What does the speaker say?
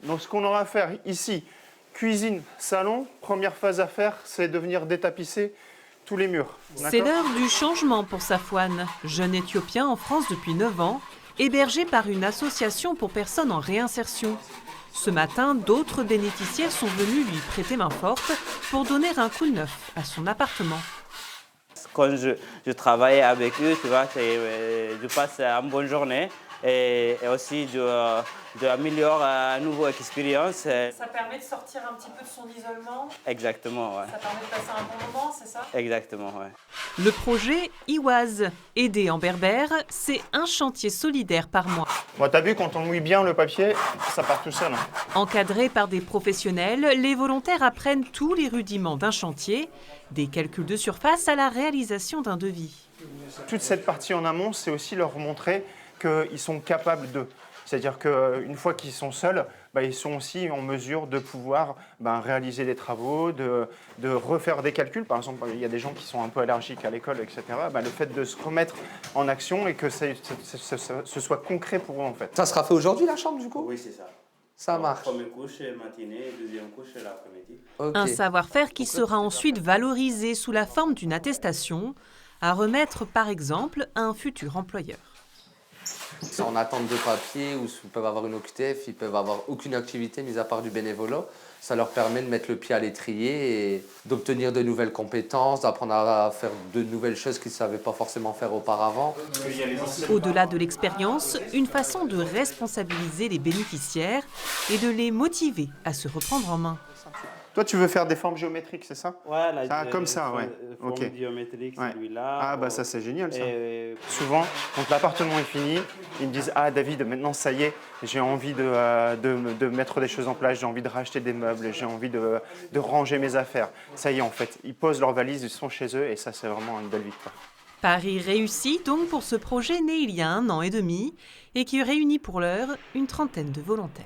Donc ce qu'on aura à faire ici, cuisine, salon, première phase à faire, c'est de venir détapisser tous les murs. C'est l'heure du changement pour Safwan, jeune Éthiopien en France depuis 9 ans, hébergé par une association pour personnes en réinsertion. Ce matin, d'autres bénéficiaires sont venus lui prêter main forte pour donner un coup de neuf à son appartement. Quand je travaille avec eux, tu vois, je passe une bonne journée et aussi d'améliorer une nouvelle expérience. Ça permet de sortir un petit peu de son isolement. Exactement, ouais. Ça permet de passer un bon moment, c'est ça? Exactement, ouais. Le projet Iwaz, aidé en berbère, c'est un chantier solidaire par mois. Bon, t'as vu, quand on mouille bien le papier, ça part tout seul. Encadrés par des professionnels, les volontaires apprennent tous les rudiments d'un chantier, des calculs de surface à la réalisation d'un devis. Toute cette partie en amont, c'est aussi leur montrer qu'ils sont capables de. C'est-à-dire qu'une fois qu'ils sont seuls, ils sont aussi en mesure de pouvoir réaliser des travaux, de refaire des calculs. Par exemple, il y a des gens qui sont un peu allergiques à l'école, etc. Le fait de se remettre en action et que ce soit concret pour eux, en fait. Ça sera fait aujourd'hui, la chambre, du coup? Oui, c'est ça. Ça marche. Première couche matinée, deuxième couche l'après-midi. Okay. Un savoir-faire qui sera ensuite valorisé sous la forme d'une attestation, à remettre par exemple à un futur employeur. Ils sont en attente de papier ou ils peuvent avoir une OQTF, ils peuvent avoir aucune activité mis à part du bénévolat. Ça leur permet de mettre le pied à l'étrier et d'obtenir de nouvelles compétences, d'apprendre à faire de nouvelles choses qu'ils ne savaient pas forcément faire auparavant. Au-delà de l'expérience, une façon de responsabiliser les bénéficiaires et de les motiver à se reprendre en main. Toi, tu veux faire des formes géométriques, c'est ça? Ouais, comme ça, ouais. Forme Ok. géométrique, Ouais. celui-là. Ah, ça, c'est génial, ça. Et Souvent, quand l'appartement est fini, ils me disent « Ah, David, maintenant, ça y est, j'ai envie de mettre des choses en place, j'ai envie de racheter des meubles, j'ai envie de ranger mes affaires. » Ça y est, en fait, ils posent leurs valises, ils sont chez eux et ça, c'est vraiment une belle victoire. Paris réussi donc pour ce projet né il y a 1 an et demi et qui réunit pour l'heure une trentaine de volontaires.